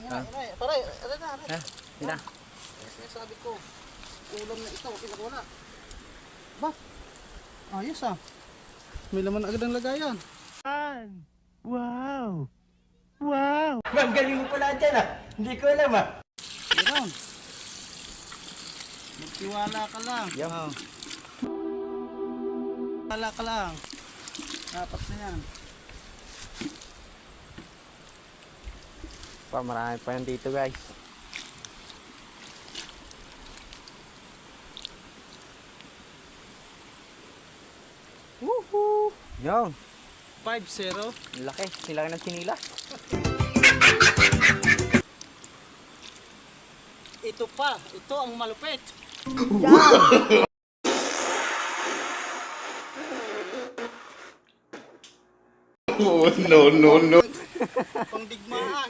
Paray, ano na, ano Ha? Hindi na. sabi ko, ulam na ito, pinakula. Ba? Ayos ah. May laman agad ang lagayan. Wow! Wow! Ma'am, galing mo pala dyan ah. Hindi ko alam ah. Meron. Magtiwala ka lang. Yup. Oh. Wala ka lang. Dapat na yan. Pa, marami pa yan dito guys. Woohoo! Yung, 5-0. laki. Nilaki ng sinila. Ito pa. Ito ang malupit. Oh, no, no, no. Pangdigmaan.